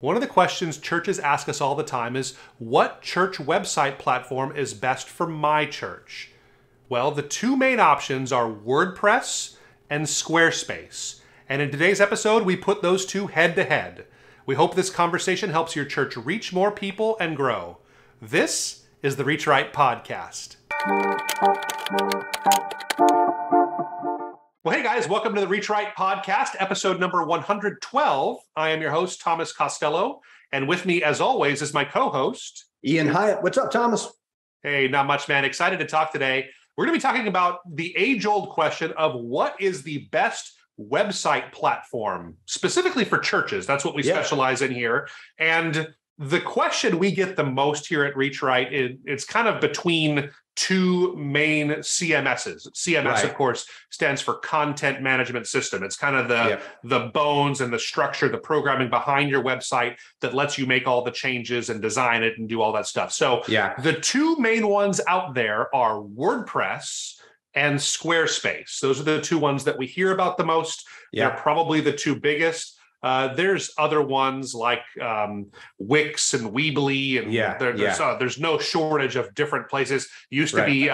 One of the questions churches ask us all the time is, what church website platform is best for my church? Well, the two main options are WordPress and Squarespace. And in today's episode, we put those two head to head. We hope this conversation helps your church reach more people and grow. This is the Reach Right Podcast. Well, hey guys, welcome to the Reach Right Podcast, episode number 112. I am your host, Thomas Costello, and with me, as always, is my co-host, Ian Hyatt. What's up, Thomas? Hey, not much, man. Excited to talk today. We're going to be talking about the age-old question of what is the best website platform, specifically for churches. That's what we specialize in here. And the question we get the most here at Reach Right, it's kind of between two main CMSs. CMS, of course, stands for Content Management System. It's kind of the bones and the structure, the programming behind your website that lets you make all the changes and design it and do all that stuff. So the two main ones out there are WordPress and Squarespace. Those are the two ones that we hear about the most. They're probably the two biggest. There's other ones like Wix and Weebly, and there's no shortage of different places. Used to be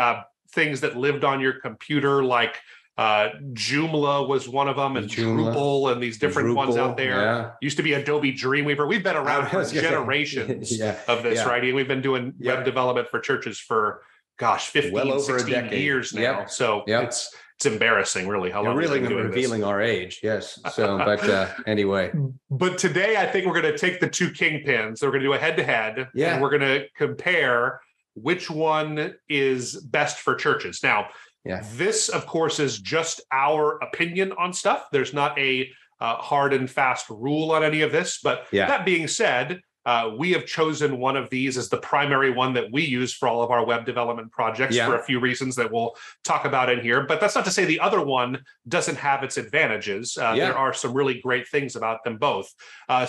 things that lived on your computer, like Joomla was one of them, and Drupal, and these different ones out there. Used to be Adobe Dreamweaver. We've been around for generations of this, right? And we've been doing web development for churures for, 15, 16 years now. So it's embarrassing, really, how long we're really revealing our age. Yes. So, but anyway. But today, I think we're going to take the two kingpins. We're going to do a head-to-head, and we're going to compare which one is best for churches. Now, this, of course, is just our opinion on stuff. There's not a hard and fast rule on any of this. But that being said, we have chosen one of these as the primary one that we use for all of our web development projects for a few reasons that we'll talk about in here. But that's not to say the other one doesn't have its advantages. There are some really great things about them both.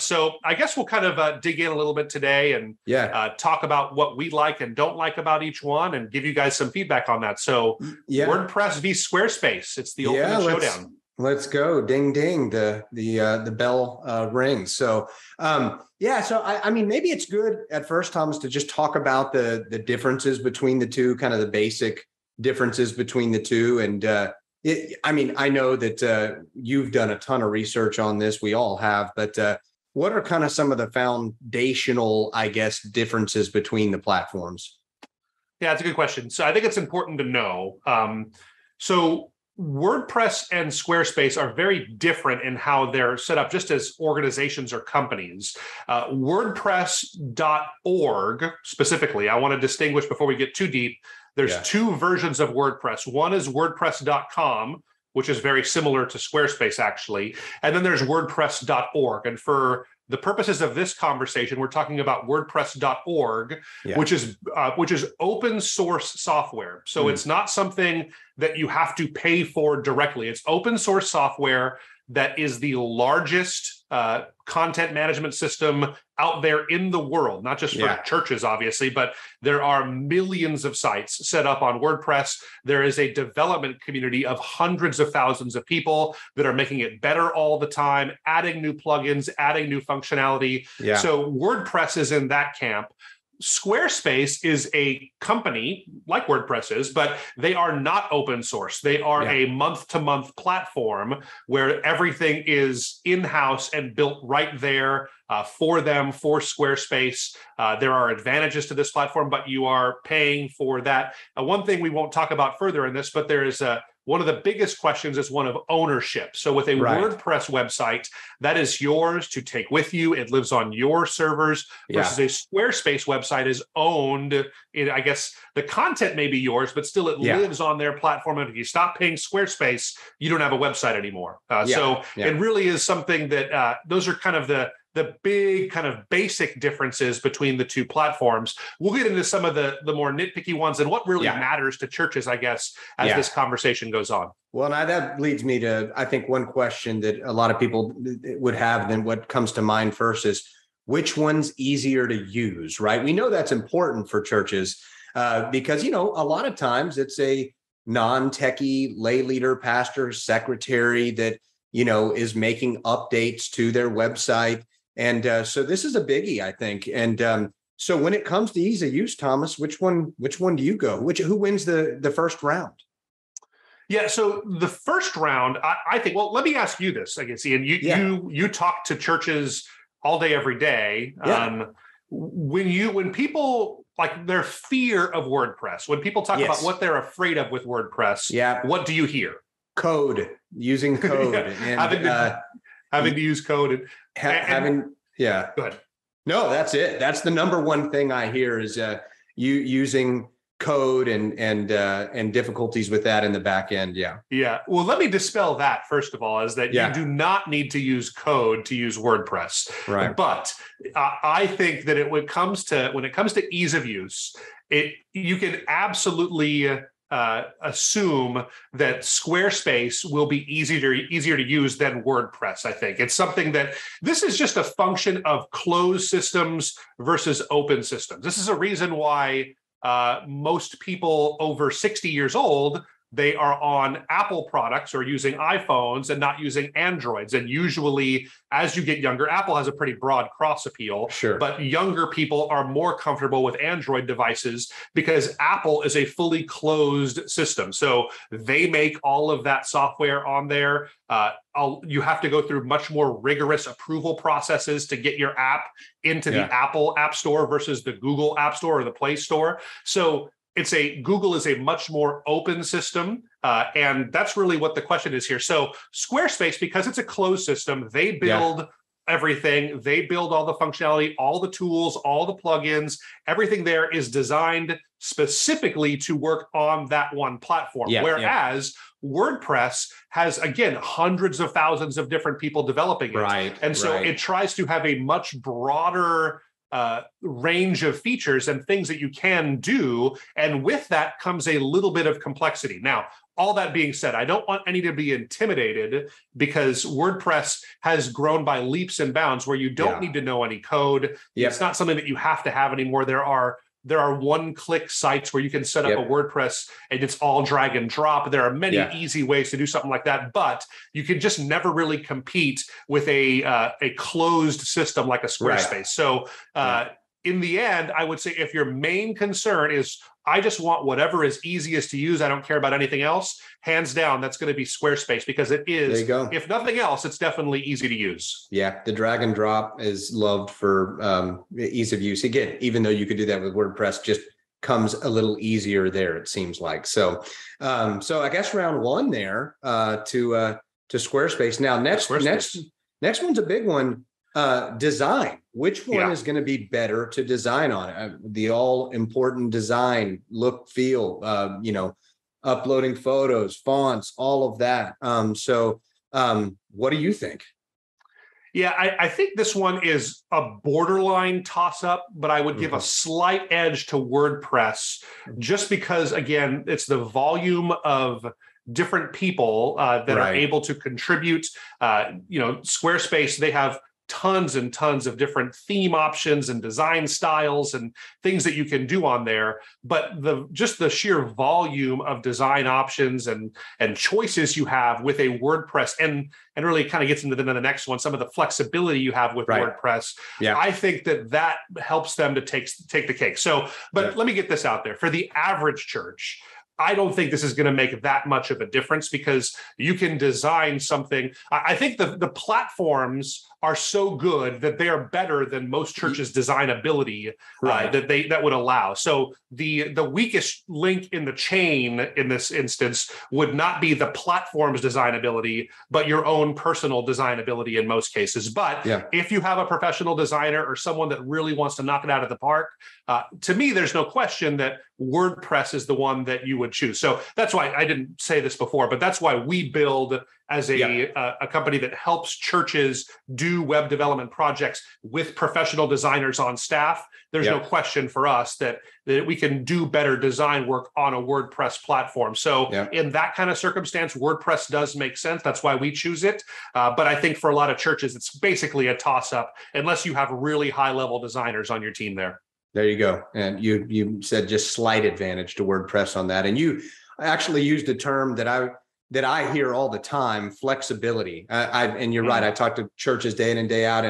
So I guess we'll kind of dig in a little bit today and talk about what we like and don't like about each one and give you guys some feedback on that. So WordPress v Squarespace, it's the ultimate showdown. Let's go. Ding, ding. The bell rings. So, so I mean, maybe it's good at first, Thomas, to just talk about the differences between the two, kind of the basic differences between the two. And I know that you've done a ton of research on this. We all have. But what are kind of some of the foundational, I guess, differences between the platforms? Yeah, that's a good question. So I think it's important to know. So WordPress and Squarespace are very different in how they're set up, just as organizations or companies. WordPress.org specifically, I want to distinguish before we get too deep. There's two versions of WordPress. One is WordPress.com, which is very similar to Squarespace, actually. And then there's WordPress.org. And for the purposes of this conversation, we're talking about WordPress.org, which is open source software. So it's not something that you have to pay for directly. It's open source software that is the largest content management system out there in the world, not just for churches, obviously, but there are millions of sites set up on WordPress. There is a development community of hundreds of thousands of people that are making it better all the time, adding new plugins, adding new functionality. So WordPress is in that camp. Squarespace is a company like WordPress is, but they are not open source. They are a month-to-month platform where everything is in-house and built right there for them, for Squarespace. There are advantages to this platform, but you are paying for that. One thing we won't talk about further in this, but there is one of the biggest questions is one of ownership. So with a WordPress website, that is yours to take with you. It lives on your servers versus a Squarespace website is owned. I guess the content may be yours, but still it lives on their platform. And if you stop paying Squarespace, you don't have a website anymore. So it really is something that those are kind of the big kind of basic differences between the two platforms. We'll get into some of the more nitpicky ones and what really matters to churches, I guess, as this conversation goes on. Well, now that leads me to, I think, one question that a lot of people would have, then what comes to mind first is, which one's easier to use, right? We know that's important for churches because, a lot of times it's a non-techie lay leader, pastor, secretary that, is making updates to their website. So this is a biggie, I think. And so when it comes to ease of use, Thomas, which one do you go? Who wins the first round? Yeah, so the first round, I think. Well, let me ask you this, I guess, Ian. You talk to churches all day, every day. Yeah. When people like their fear of WordPress, when people talk about what they're afraid of with WordPress, what do you hear? Code, using code, and having to use code, having. Yeah. Go ahead. No, that's it. That's the number one thing I hear is you using code and difficulties with that in the back end. Yeah. Yeah. Well, let me dispel that first of all, is that you do not need to use code to use WordPress. Right. But I think that when it comes to ease of use, you can absolutely assume that Squarespace will be easier to use than WordPress. I think it's something that this is just a function of closed systems versus open systems. This is a reason why most people over 60 years old, they are on Apple products or using iPhones and not using Androids. And usually, as you get younger, Apple has a pretty broad cross appeal. Sure. But younger people are more comfortable with Android devices because Apple is a fully closed system. So they make all of that software on there. You have to go through much more rigorous approval processes to get your app into the Apple App Store versus the Google App Store or the Play Store. So Google is a much more open system, and that's really what the question is here. So Squarespace, because it's a closed system, they build everything. They build all the functionality, all the tools, all the plugins. Everything there is designed specifically to work on that one platform. Whereas WordPress has, again, hundreds of thousands of different people developing it. Right. And so it tries to have a much broader range of features and things that you can do. And with that comes a little bit of complexity. Now, all that being said, I don't want any to be intimidated because WordPress has grown by leaps and bounds where you don't need to know any code. It's not something that you have to have anymore. There are one-click sites where you can set up a WordPress and it's all drag and drop. There are many easy ways to do something like that, but you can just never really compete with a closed system like a Squarespace. Right. So in the end, I would say if your main concern is, I just want whatever is easiest to use, I don't care about anything else, hands down, that's going to be Squarespace because it is, there you go. If nothing else, it's definitely easy to use. Yeah, the drag and drop is loved for ease of use. Again, even though you could do that with WordPress, just comes a little easier there, it seems like. So I guess round one there to Squarespace. Now, next one's a big one. Design. Which one is going to be better to design on? The all important design, look, feel, uploading photos, fonts, all of that. What do you think? Yeah, I think this one is a borderline toss-up, but I would give a slight edge to WordPress just because, again, it's the volume of different people that are able to contribute. Squarespace, they have tons and tons of different theme options and design styles and things that you can do on there. But the sheer volume of design options and choices you have with a WordPress and really kind of gets into the next one, some of the flexibility you have with WordPress. Yeah. I think that helps them to take the cake. So, but let me get this out there. For the average church, I don't think this is going to make that much of a difference because you can design something. I think the platforms are so good that they are better than most churches' design ability that would allow. So the weakest link in the chain in this instance would not be the platform's design ability, but your own personal design ability in most cases. But if you have a professional designer or someone that really wants to knock it out of the park, to me, there's no question that WordPress is the one that you would choose. So that's why I didn't say this before, but that's why we build as a company that helps churches do web development projects with professional designers on staff. There's no question for us that we can do better design work on a WordPress platform. So in that kind of circumstance, WordPress does make sense. That's why we choose it. But I think for a lot of churches, it's basically a toss-up unless you have really high-level designers on your team there. There you go. And you said just slight advantage to WordPress on that. And you actually used a term that I hear all the time, flexibility. And you're right. I talk to churches day in and day out,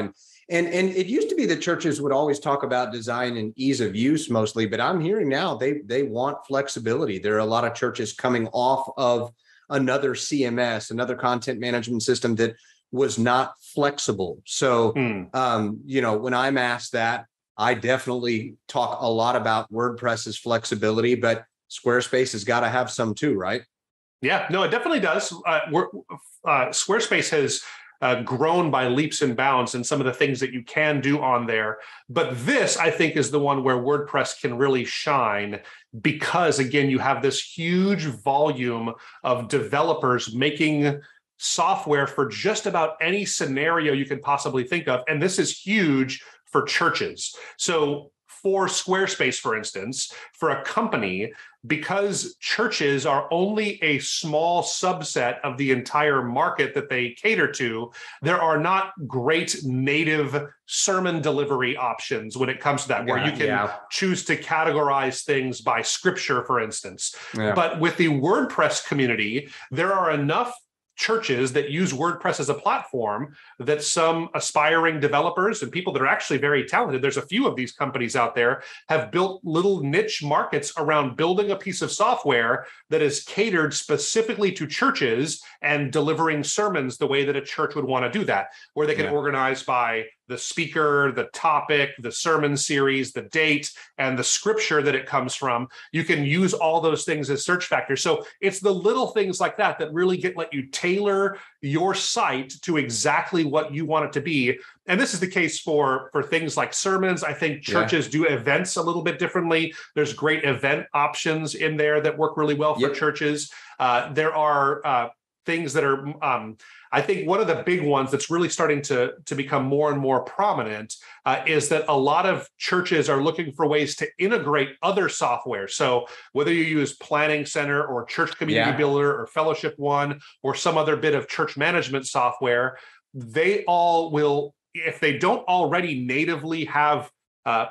And it used to be that churches would always talk about design and ease of use mostly, but I'm hearing now they want flexibility. There are a lot of churches coming off of another CMS, another content management system that was not flexible. So, when I'm asked that, I definitely talk a lot about WordPress's flexibility, but Squarespace has got to have some too, right? Yeah, no, it definitely does. Squarespace has grown by leaps and bounds in some of the things that you can do on there. But this, I think, is the one where WordPress can really shine because, again, you have this huge volume of developers making software for just about any scenario you can possibly think of. And this is huge for churches. So for Squarespace, for instance, for a company, because churches are only a small subset of the entire market that they cater to, there are not great native sermon delivery options when it comes to that, where you can choose to categorize things by scripture, for instance. But with the WordPress community, there are enough churches that use WordPress as a platform that some aspiring developers and people that are actually very talented, there's a few of these companies out there, have built little niche markets around building a piece of software that is catered specifically to churches and delivering sermons the way that a church would want to do that, where they can organize by the speaker, the topic, the sermon series, the date, and the scripture that it comes from. You can use all those things as search factors. So it's the little things like that that really let you tailor your site to exactly what you want it to be. And this is the case for things like sermons. I think churches do events a little bit differently. There's great event options in there that work really well for churches. There are things that are, I think one of the big ones that's really starting to become more and more prominent is that a lot of churches are looking for ways to integrate other software. So whether you use Planning Center or Church Community Builder or Fellowship One or some other bit of church management software, they all will, if they don't already natively have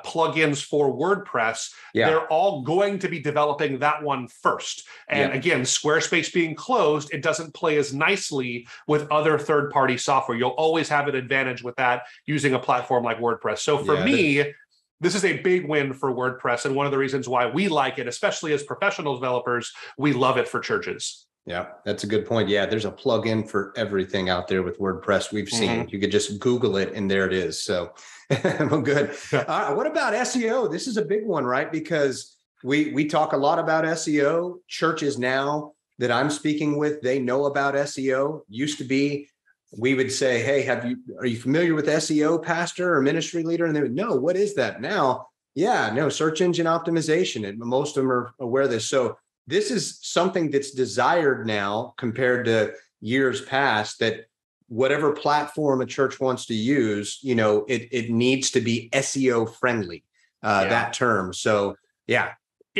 plugins for WordPress, they're all going to be developing that one first. And again, Squarespace being closed, it doesn't play as nicely with other third-party software. You'll always have an advantage with that using a platform like WordPress. So for me, this is a big win for WordPress. And one of the reasons why we like it, especially as professional developers, we love it for churches. Yeah, that's a good point. Yeah, there's a plugin for everything out there with WordPress. We've seen you could just Google it and there it is. So well, good. What about SEO? This is a big one, right? Because we talk a lot about SEO. Churches now that I'm speaking with, they know about SEO. Used to be, we would say, hey, are you familiar with SEO, pastor or ministry leader? And they would, no, what is that? Now, search engine optimization. And most of them are aware of this. So this is something that's desired now compared to years past, that whatever platform a church wants to use, it needs to be SEO friendly, that term. So, Yeah,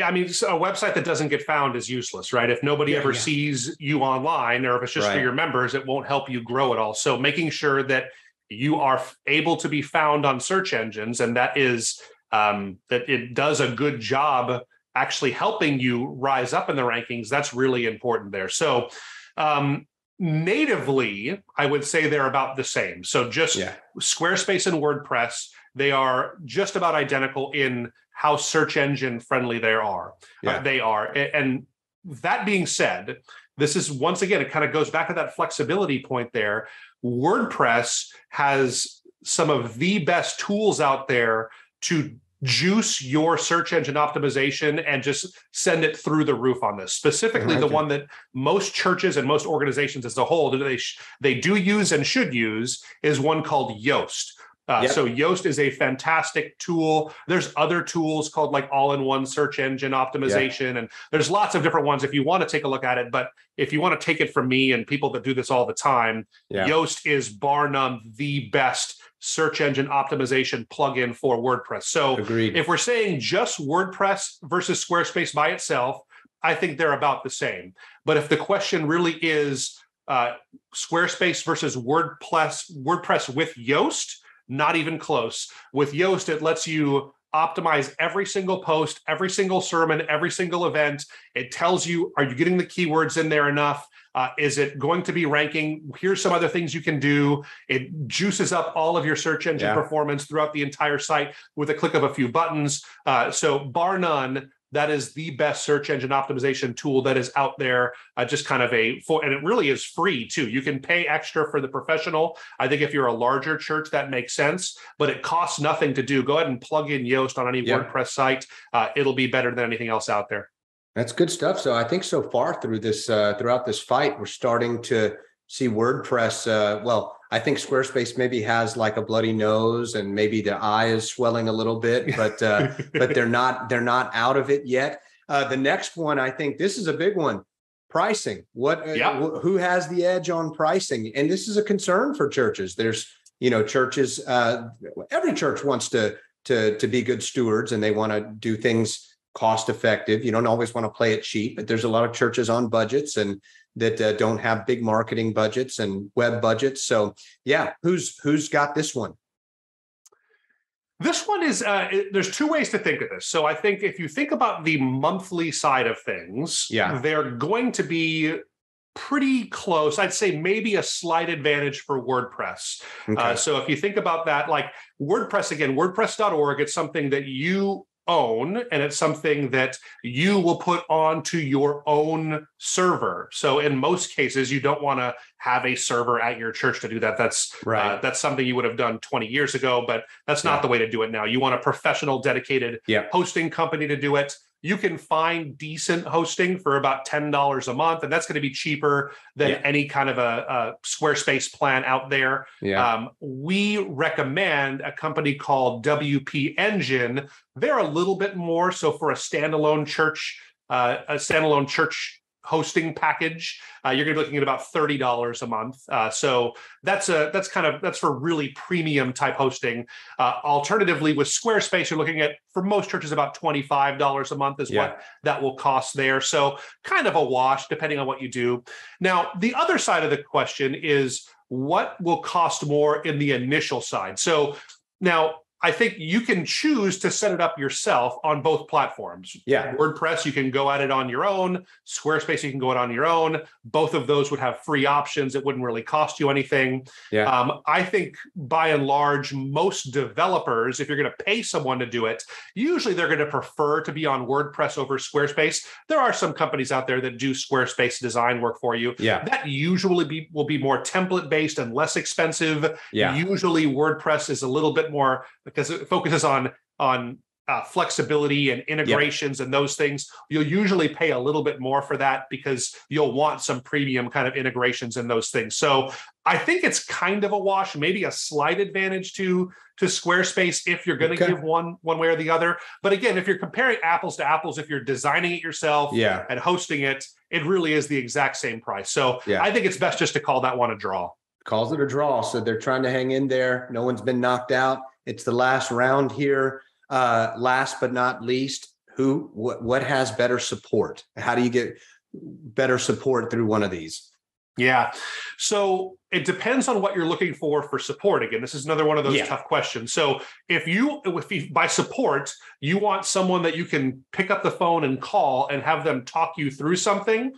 I mean, so a website that doesn't get found is useless, right? If nobody ever sees you online, or if it's just for your members, it won't help you grow at all. So making sure that you are able to be found on search engines, and that is that it does a good job actually helping you rise up in the rankings, that's really important there. So natively, I would say they're about the same. So just Squarespace and WordPress, they are just about identical in how search engine friendly they are. And that being said, this is, once again, it kind of goes back to that flexibility point there. WordPress has some of the best tools out there to juice your search engine optimization and just send it through the roof on this. Specifically, the one that most churches and most organizations as a whole, they do use and should use, is one called Yoast. So Yoast is a fantastic tool. There's other tools called like all-in-one search engine optimization, and there's lots of different ones if you want to take a look at it. But if you want to take it from me and people that do this all the time, Yoast is bar none the best search engine optimization plugin for WordPress. So if we're saying just WordPress versus Squarespace by itself, I think they're about the same. But if the question really is Squarespace versus WordPress with Yoast, not even close. With Yoast, it lets you optimize every single post, every single sermon, every single event. It tells you, are you getting the keywords in there enough? Is it going to be ranking? Here's some other things you can do. It juices up all of your search engine performance throughout the entire site with a click of a few buttons. So bar none, that is the best search engine optimization tool that is out there. Just kind of and it really is free too. You can pay extra for the professional. I think if you're a larger church, that makes sense, but it costs nothing to do. Go ahead and plug in Yoast on any WordPress site. It'll be better than anything else out there. That's good stuff. So I think so far through this, throughout this fight, we're starting to see WordPress. Well, I think Squarespace maybe has like a bloody nose, and maybe the eye is swelling a little bit, but they're not out of it yet. The next one, I think this is a big one: pricing. Who has the edge on pricing? And this is a concern for churches. There's churches. Every church wants to be good stewards, and they want to do things cost effective. You don't always want to play it cheap, but there's a lot of churches on budgets and that don't have big marketing budgets and web budgets. So who's got this one? This one is, there's two ways to think of this. So I think if you think about the monthly side of things, they're going to be pretty close. I'd say maybe a slight advantage for WordPress. Okay. So if you think about that, like WordPress, again, WordPress.org, it's something that you own, and it's something that you will put onto your own server. So in most cases, you don't want to have a server at your church to do that. That's right. That's something you would have done 20 years ago, but that's not the way to do it now. You want a professional, dedicated hosting company to do it. You can find decent hosting for about $10 a month, and that's going to be cheaper than any kind of a Squarespace plan out there. We recommend a company called WP Engine. They're a little bit more. So for a standalone church hosting package, you're going to be looking at about $30 a month. So that's for really premium type hosting. Alternatively, with Squarespace, you're looking at, for most churches, about $25 a month is what that will cost there. So kind of a wash depending on what you do. Now, the other side of the question is what will cost more in the initial side. So now, I think you can choose to set it up yourself on both platforms. WordPress, you can go at it on your own. Squarespace, you can go at it on your own. Both of those would have free options. It wouldn't really cost you anything. I think by and large, most developers, if you're going to pay someone to do it, usually they're going to prefer to be on WordPress over Squarespace. There are some companies out there that do Squarespace design work for you. That usually will be more template-based and less expensive. Usually WordPress is a little bit more, because it focuses on flexibility and integrations and those things. You'll usually pay a little bit more for that because you'll want some premium kind of integrations in those things. So I think it's kind of a wash, maybe a slight advantage to Squarespace if you're going to give one way or the other. But again, if you're comparing apples to apples, if you're designing it yourself and hosting it, it really is the exact same price. So I think it's best just to call that one a draw. Calls it a draw. So they're trying to hang in there. No one's been knocked out. It's the last round here. Last but not least, what has better support? How do you get better support through one of these? So it depends on what you're looking for support. Again, this is another one of those tough questions. So if you by support, you want someone that you can pick up the phone and call and have them talk you through something,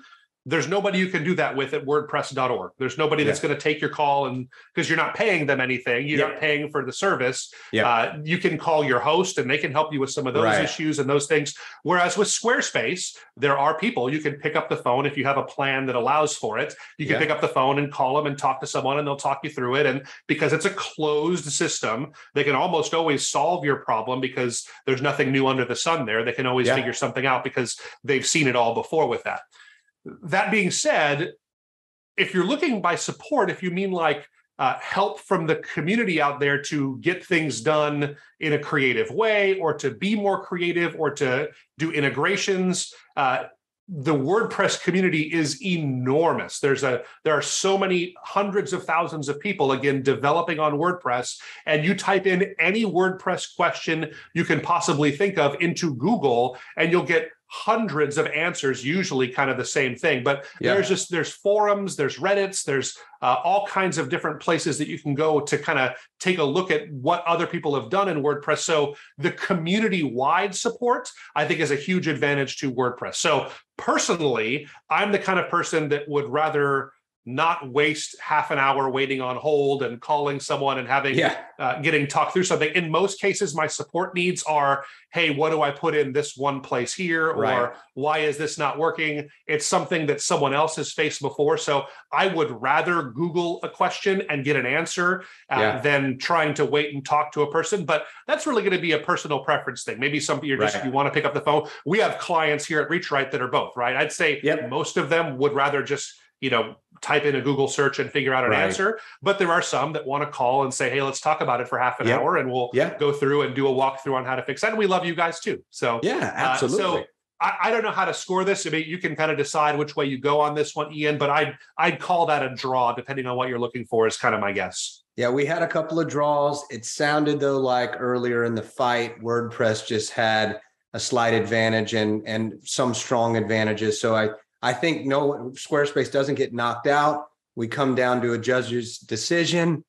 there's nobody you can do that with at WordPress.org. There's nobody that's going to take your call, and because you're not paying them anything, you're not paying for the service. You can call your host and they can help you with some of those issues and those things. Whereas with Squarespace, there are people you can pick up the phone if you have a plan that allows for it. You can pick up the phone and call them and talk to someone, and they'll talk you through it. And because it's a closed system, they can almost always solve your problem because there's nothing new under the sun there. They can always figure something out because they've seen it all before with that. That being said, if you're looking by support, if you mean like help from the community out there to get things done in a creative way, or to be more creative, or to do integrations, the WordPress community is enormous. There are so many hundreds of thousands of people, again, developing on WordPress, and you type in any WordPress question you can possibly think of into Google, and you'll get hundreds of answers, usually kind of the same thing. But there's forums, there's Reddits, there's all kinds of different places that you can go to kind of take a look at what other people have done in WordPress. So the community-wide support, I think, is a huge advantage to WordPress. So personally, I'm the kind of person that would rather not waste half an hour waiting on hold and calling someone and having getting talked through something. In most cases, my support needs are, hey, what do I put in this one place here? Or why is this not working? It's something that someone else has faced before. So I would rather Google a question and get an answer than trying to wait and talk to a person. But that's really going to be a personal preference thing. Maybe something you want to pick up the phone. We have clients here at ReachRight that are both, right? I'd say most of them would rather just type in a Google search and figure out an answer. But there are some that want to call and say, hey, let's talk about it for half an hour, and we'll go through and do a walkthrough on how to fix that. And we love you guys too. So absolutely. So I don't know how to score this. I mean, you can kind of decide which way you go on this one, Ian, but I'd call that a draw, depending on what you're looking for, is kind of my guess. Yeah, we had a couple of draws. It sounded though like earlier in the fight, WordPress just had a slight advantage and some strong advantages. So I think no, Squarespace doesn't get knocked out. We come down to a judge's decision.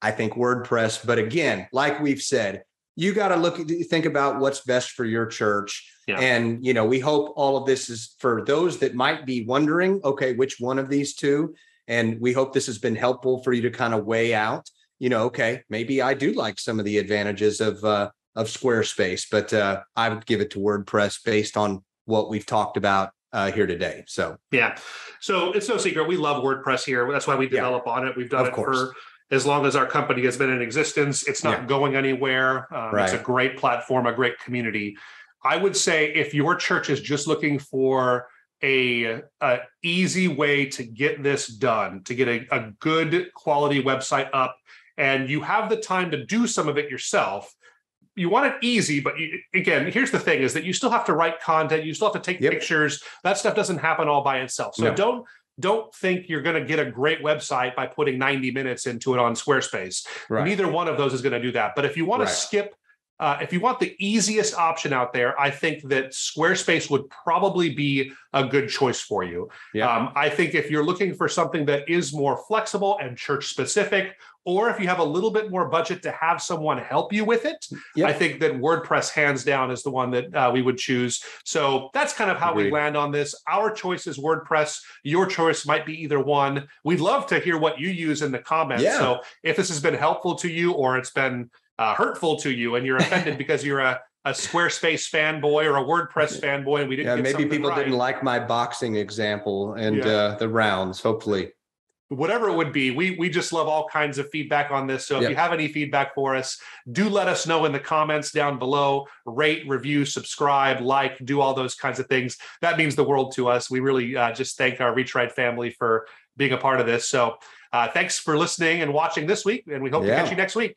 I think WordPress, but again, like we've said, you got to think about what's best for your church. And, we hope all of this is for those that might be wondering, okay, which one of these two? And we hope this has been helpful for you to kind of weigh out, okay, maybe I do like some of the advantages of Squarespace, but I would give it to WordPress based on what we've talked about here today. So it's no secret we love WordPress here. That's why we develop on it. We've done it for as long as our company has been in existence. It's not going anywhere. It's a great platform, a great community. I would say if your church is just looking for a easy way to get this done, to get a good quality website up, and you have the time to do some of it yourself, you want it easy, but again, here's the thing, is that you still have to write content. You still have to take pictures. That stuff doesn't happen all by itself. So don't think you're going to get a great website by putting 90 minutes into it on Squarespace. Neither one of those is going to do that. But if you want to skip, if you want the easiest option out there, I think that Squarespace would probably be a good choice for you. I think if you're looking for something that is more flexible and church specific, or if you have a little bit more budget to have someone help you with it, I think that WordPress hands down is the one that we would choose. So that's kind of how we land on this. Our choice is WordPress. Your choice might be either one. We'd love to hear what you use in the comments. So if this has been helpful to you, or it's been hurtful to you and you're offended because you're a Squarespace fanboy or a WordPress fanboy and we didn't get maybe people didn't like my boxing example and the rounds, hopefully. Whatever it would be, we just love all kinds of feedback on this. So if you have any feedback for us, do let us know in the comments down below. Rate, review, subscribe, like, do all those kinds of things. That means the world to us. We really just thank our ReachRight family for being a part of this. So thanks for listening and watching this week, and we hope to catch you next week.